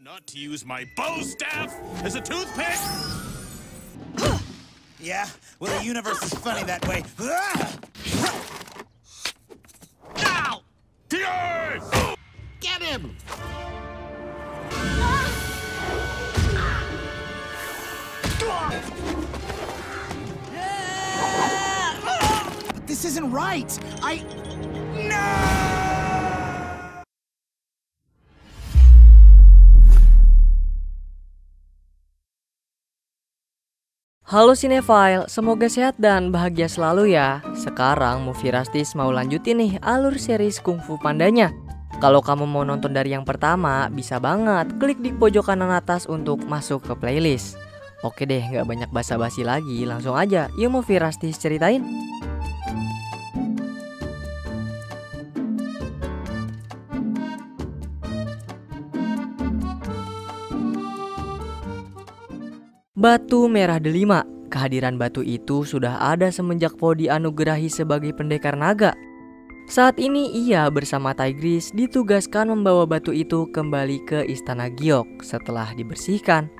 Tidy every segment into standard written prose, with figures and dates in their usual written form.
Not to use my bow staff as a toothpick? Yeah, well, the universe is funny that way. Now! Tears! Get him! But this isn't right. No! Halo Cinephile, semoga sehat dan bahagia selalu ya. Sekarang Movie Rastis mau lanjutin nih alur series Kung Fu Pandanya. Kalau kamu mau nonton dari yang pertama, bisa banget klik di pojok kanan atas untuk masuk ke playlist. Oke deh, gak banyak basa-basi lagi, langsung aja yuk Movie Rastis ceritain. Batu Merah Delima. Kehadiran batu itu sudah ada semenjak Po dianugerahi sebagai pendekar naga. Saat ini ia bersama Tigris ditugaskan membawa batu itu kembali ke Istana Giok setelah dibersihkan.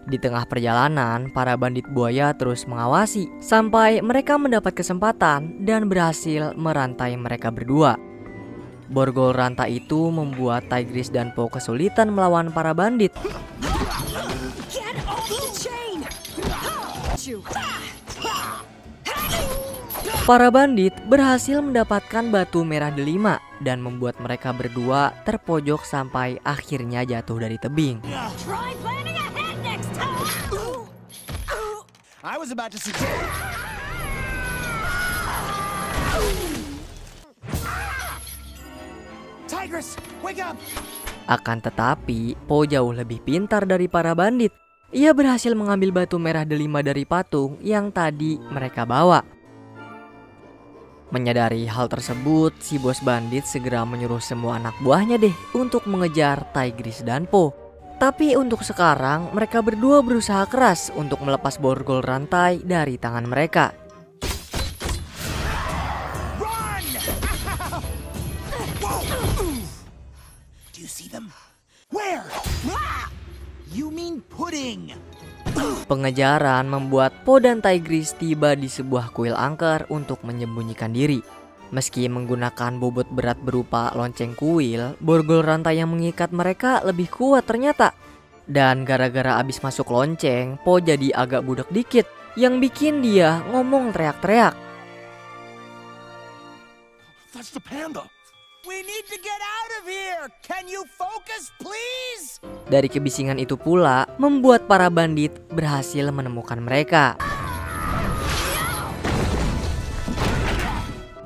Di tengah perjalanan, para bandit buaya terus mengawasi sampai mereka mendapat kesempatan dan berhasil merantai mereka berdua. Borgol rantai itu membuat Tigris dan Po kesulitan melawan para bandit. Para bandit berhasil mendapatkan batu merah delima dan membuat mereka berdua terpojok sampai akhirnya jatuh dari tebing. I was about to suggest. Tigris, wake up! Akan tetapi, Po jauh lebih pintar dari para bandit. Ia berhasil mengambil batu merah delima dari patung yang tadi mereka bawa. Menyadari hal tersebut, si bos bandit segera menyuruh semua anak buahnya deh untuk mengejar Tigris dan Po. Tapi untuk sekarang, mereka berdua berusaha keras untuk melepas borgol rantai dari tangan mereka. Run! Do you see them? Where? You mean pudding? Pengejaran membuat Po dan Tigris tiba di sebuah kuil angker untuk menyembunyikan diri. Meski menggunakan bobot berat berupa lonceng kuil, borgol rantai yang mengikat mereka lebih kuat ternyata. Dan gara-gara abis masuk lonceng, Po jadi agak budak dikit, yang bikin dia ngomong teriak-teriak. That's the panda. We need to get out of here! Can you focus, please? Dari kebisingan itu pula, membuat para bandit berhasil menemukan mereka.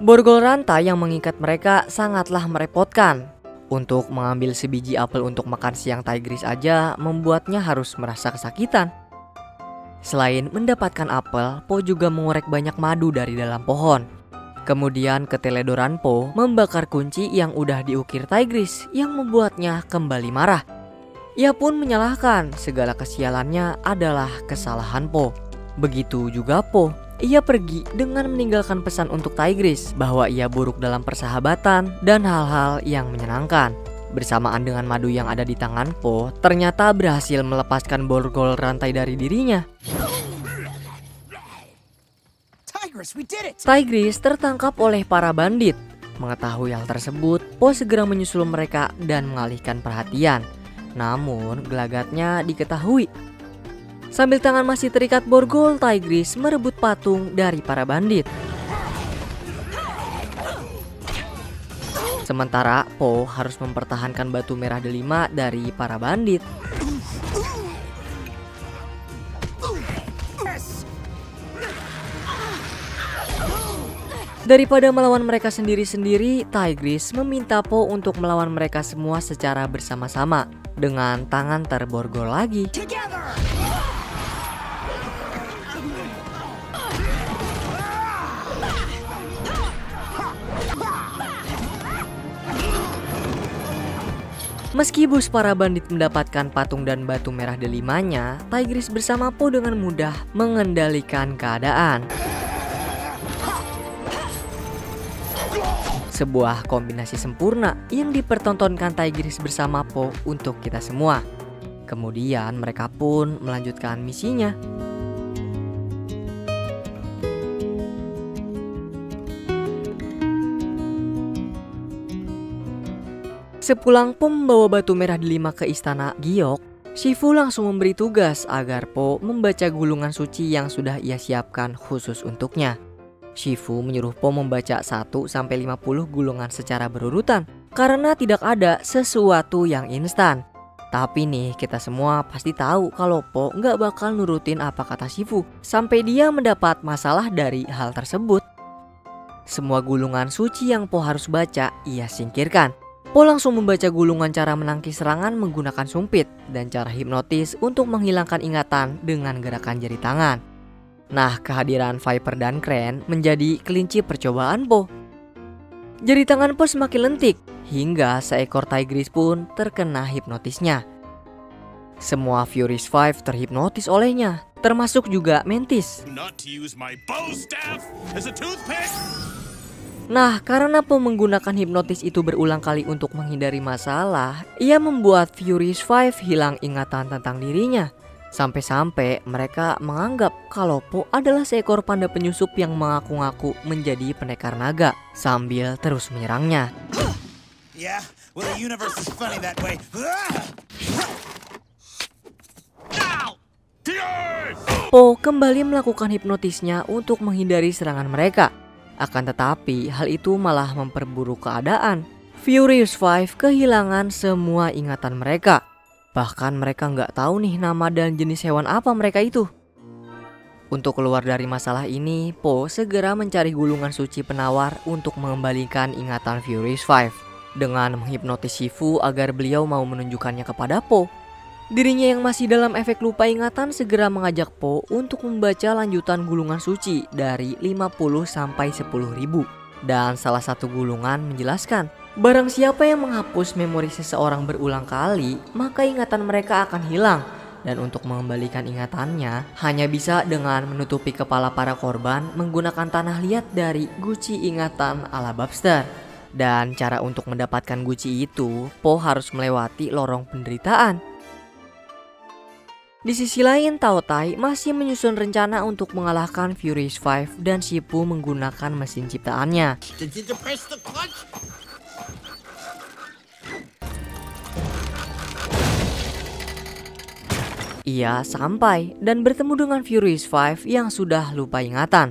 Borgol rantai yang mengikat mereka sangatlah merepotkan. Untuk mengambil sebiji apel untuk makan siang Tigris aja membuatnya harus merasa kesakitan. Selain mendapatkan apel, Po juga mengorek banyak madu dari dalam pohon. Kemudian keteledoran Po membakar kunci yang udah diukir Tigris yang membuatnya kembali marah. Ia pun menyalahkan segala kesialannya adalah kesalahan Po. Begitu juga Po. Ia pergi dengan meninggalkan pesan untuk Tigris bahwa ia buruk dalam persahabatan dan hal-hal yang menyenangkan. Bersamaan dengan madu yang ada di tangan Po, ternyata berhasil melepaskan borgol rantai dari dirinya. Tigris tertangkap oleh para bandit. Mengetahui hal tersebut, Po segera menyusul mereka dan mengalihkan perhatian. Namun gelagatnya diketahui. Sambil tangan masih terikat borgol, Tigris merebut patung dari para bandit. Sementara Po harus mempertahankan batu merah delima dari para bandit. Daripada melawan mereka sendiri-sendiri, Tigris meminta Po untuk melawan mereka semua secara bersama-sama dengan tangan terborgol lagi. Meski bos para bandit mendapatkan patung dan batu merah delimanya, Tigris bersama Po dengan mudah mengendalikan keadaan. Sebuah kombinasi sempurna yang dipertontonkan Tigris bersama Po untuk kita semua. Kemudian mereka pun melanjutkan misinya. Sepulang Po membawa batu merah delima ke istana Giok, Shifu langsung memberi tugas agar Po membaca gulungan suci yang sudah ia siapkan khusus untuknya. Shifu menyuruh Po membaca 1-50 gulungan secara berurutan karena tidak ada sesuatu yang instan. Tapi nih kita semua pasti tahu kalau Po nggak bakal nurutin apa kata Shifu sampai dia mendapat masalah dari hal tersebut. Semua gulungan suci yang Po harus baca ia singkirkan. Po langsung membaca gulungan cara menangkis serangan menggunakan sumpit dan cara hipnotis untuk menghilangkan ingatan dengan gerakan jari tangan. Nah, kehadiran Viper dan Crane menjadi kelinci percobaan Po. Jari tangan Po semakin lentik hingga seekor Tigris pun terkena hipnotisnya. Semua Furies 5 terhipnotis olehnya, termasuk juga Mantis. Not to use my bow staff as a toothpick. Nah, karena Po menggunakan hipnotis itu berulang kali untuk menghindari masalah, ia membuat Furies 5 hilang ingatan tentang dirinya. Sampai-sampai mereka menganggap kalau Po adalah seekor panda penyusup yang mengaku-ngaku menjadi pendekar naga sambil terus menyerangnya. Yeah, well, the universe is funny that way. Po kembali melakukan hipnotisnya untuk menghindari serangan mereka. Akan tetapi hal itu malah memperburuk keadaan. Furious 5 kehilangan semua ingatan mereka. Bahkan mereka nggak tahu nih nama dan jenis hewan apa mereka itu. Untuk keluar dari masalah ini, Po segera mencari gulungan suci penawar untuk mengembalikan ingatan Furious 5. Dengan menghipnotis Shifu agar beliau mau menunjukkannya kepada Po. Dirinya yang masih dalam efek lupa ingatan segera mengajak Po untuk membaca lanjutan gulungan suci dari 50 sampai 10.000. Dan salah satu gulungan menjelaskan, barang siapa yang menghapus memori seseorang berulang kali, maka ingatan mereka akan hilang. Dan untuk mengembalikan ingatannya, hanya bisa dengan menutupi kepala para korban menggunakan tanah liat dari guci ingatan ala Babster. Dan cara untuk mendapatkan guci itu, Po harus melewati lorong penderitaan. Di sisi lain, Tao Tai masih menyusun rencana untuk mengalahkan Furious 5 dan Shifu menggunakan mesin ciptaannya. Ia sampai dan bertemu dengan Furious 5 yang sudah lupa ingatan.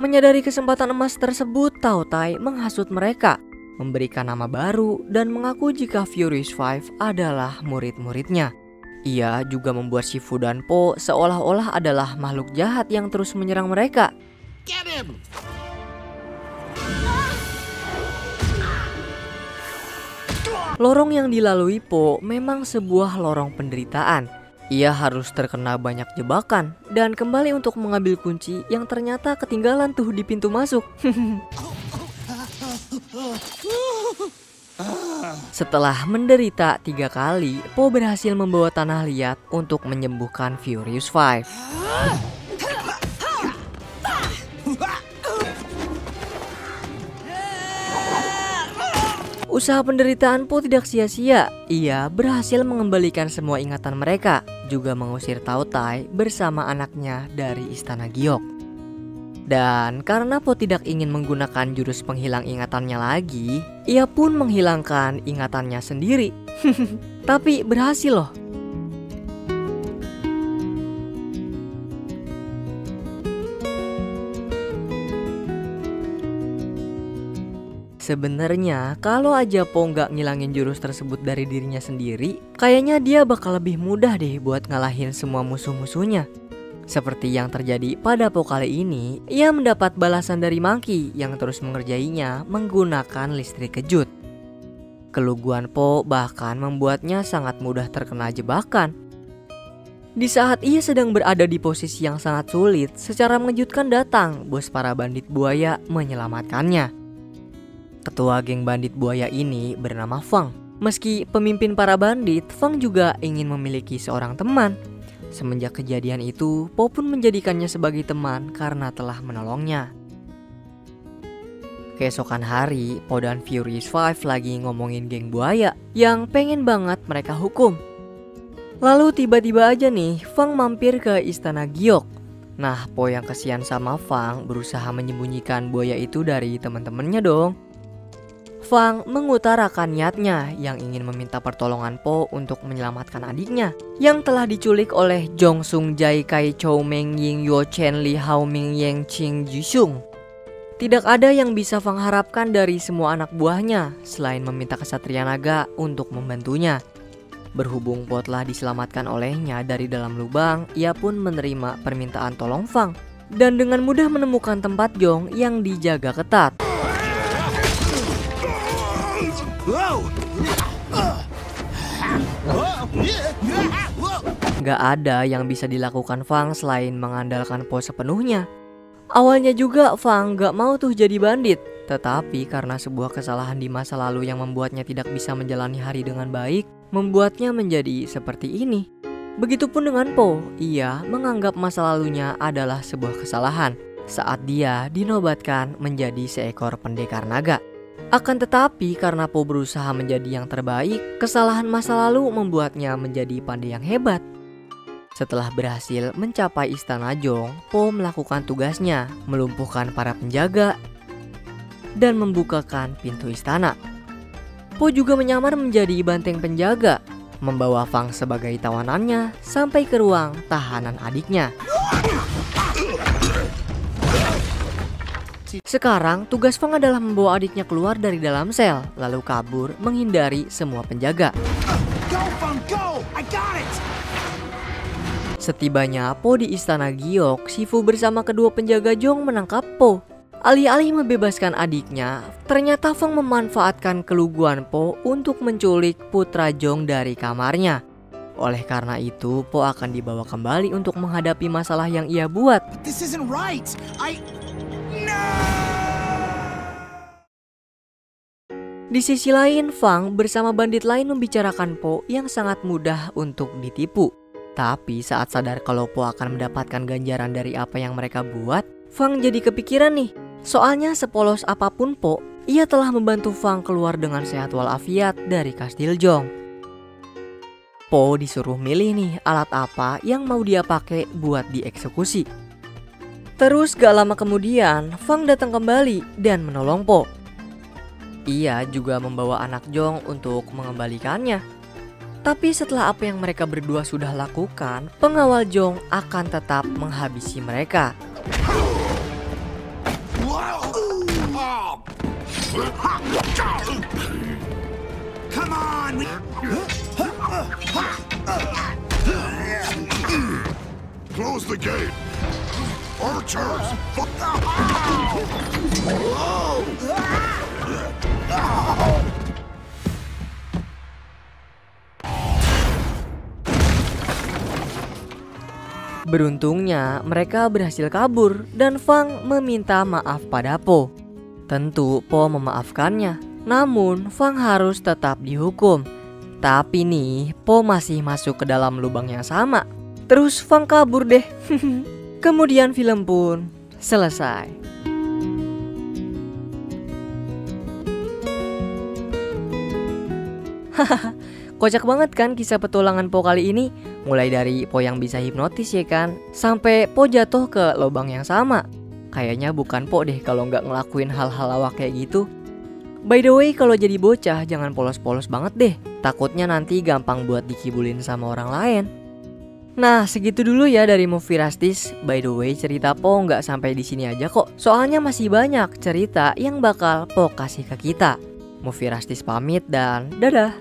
Menyadari kesempatan emas tersebut, Tao Tai menghasut mereka, memberikan nama baru dan mengaku jika Furious 5 adalah murid-muridnya. Ia juga membuat Shifu dan Po seolah-olah adalah makhluk jahat yang terus menyerang mereka. Get him! Lorong yang dilalui Po memang sebuah lorong penderitaan. Ia harus terkena banyak jebakan dan kembali untuk mengambil kunci yang ternyata ketinggalan tuh di pintu masuk. Setelah menderita 3 kali, Po berhasil membawa tanah liat untuk menyembuhkan Furious 5. Usaha penderitaan Po tidak sia-sia. Ia berhasil mengembalikan semua ingatan mereka, juga mengusir Tao Tai bersama anaknya dari istana Giok. Dan karena Po tidak ingin menggunakan jurus penghilang ingatannya lagi, ia pun menghilangkan ingatannya sendiri. Tapi berhasil loh. Sebenarnya kalau aja Po nggak ngilangin jurus tersebut dari dirinya sendiri, kayaknya dia bakal lebih mudah deh buat ngalahin semua musuh-musuhnya. Seperti yang terjadi pada Po kali ini, ia mendapat balasan dari Monkey yang terus mengerjainya menggunakan listrik kejut. Keluguan Po bahkan membuatnya sangat mudah terkena jebakan. Di saat ia sedang berada di posisi yang sangat sulit, secara mengejutkan datang bos para bandit buaya menyelamatkannya. Ketua geng bandit buaya ini bernama Fang. Meski pemimpin para bandit, Fang juga ingin memiliki seorang teman. Semenjak kejadian itu, Po pun menjadikannya sebagai teman karena telah menolongnya. Keesokan hari, Po dan Furious Five lagi ngomongin geng buaya yang pengen banget mereka hukum. Lalu tiba-tiba aja nih, Fang mampir ke istana Giok. Nah, Po yang kesian sama Fang berusaha menyembunyikan buaya itu dari teman-temannya dong. Fang mengutarakan niatnya yang ingin meminta pertolongan Po untuk menyelamatkan adiknya yang telah diculik oleh Jong Sung Jai Kai Chou Meng Ying Yo Chen Li Hao Ming Yang Ching Jisung. Tidak ada yang bisa Fang harapkan dari semua anak buahnya selain meminta kesatria naga untuk membantunya. Berhubung Po telah diselamatkan olehnya dari dalam lubang, ia pun menerima permintaan tolong Fang dan dengan mudah menemukan tempat Jong yang dijaga ketat. Gak ada yang bisa dilakukan Fang selain mengandalkan Po sepenuhnya. Awalnya juga Fang gak mau tuh jadi bandit, tetapi karena sebuah kesalahan di masa lalu yang membuatnya tidak bisa menjalani hari dengan baik, membuatnya menjadi seperti ini. Begitupun dengan Po, ia menganggap masa lalunya adalah sebuah kesalahan saat dia dinobatkan menjadi seekor pendekar naga. Akan tetapi karena Po berusaha menjadi yang terbaik, kesalahan masa lalu membuatnya menjadi pandai yang hebat. Setelah berhasil mencapai istana Jong, Po melakukan tugasnya, melumpuhkan para penjaga dan membukakan pintu istana. Po juga menyamar menjadi banteng penjaga, membawa Fang sebagai tawanannya sampai ke ruang tahanan adiknya. Sekarang tugas Fang adalah membawa adiknya keluar dari dalam sel, lalu kabur menghindari semua penjaga. Go, Fang, go! I got it! Setibanya Po di istana Giok, Shifu bersama kedua penjaga Jong menangkap Po. Alih-alih membebaskan adiknya, ternyata Fang memanfaatkan keluguan Po untuk menculik putra Jong dari kamarnya. Oleh karena itu, Po akan dibawa kembali untuk menghadapi masalah yang ia buat. This isn't right. No! Di sisi lain, Fang bersama bandit lain membicarakan Po yang sangat mudah untuk ditipu. Tapi saat sadar kalau Po akan mendapatkan ganjaran dari apa yang mereka buat, Fang jadi kepikiran nih. Soalnya sepolos apapun Po, ia telah membantu Fang keluar dengan sehat walafiat dari kastil Jong. Po disuruh milih nih alat apa yang mau dia pakai buat dieksekusi. Terus gak lama kemudian, Fang datang kembali dan menolong Po. Ia juga membawa anak Jong untuk mengembalikannya. Tapi setelah apa yang mereka berdua sudah lakukan, pengawal Jong akan tetap menghabisi mereka. Come on! Close the gate. Archers! Beruntungnya mereka berhasil kabur dan Fang meminta maaf pada Po. Tentu Po memaafkannya, namun Fang harus tetap dihukum. Tapi nih Po masih masuk ke dalam lubang yang sama. Terus Fang kabur deh. Kemudian film pun selesai. Hahaha, kocak banget kan kisah petualangan Po kali ini. Mulai dari Po yang bisa hipnotis ya kan, sampai Po jatuh ke lubang yang sama. Kayaknya bukan Po deh kalau nggak ngelakuin hal-hal lawak kayak gitu. By the way, kalau jadi bocah jangan polos-polos banget deh. Takutnya nanti gampang buat dikibulin sama orang lain. Nah, segitu dulu ya dari Movie Rastis. By the way, cerita Po nggak sampai di sini aja kok. Soalnya masih banyak cerita yang bakal Po kasih ke kita. Movie Rastis pamit dan dadah.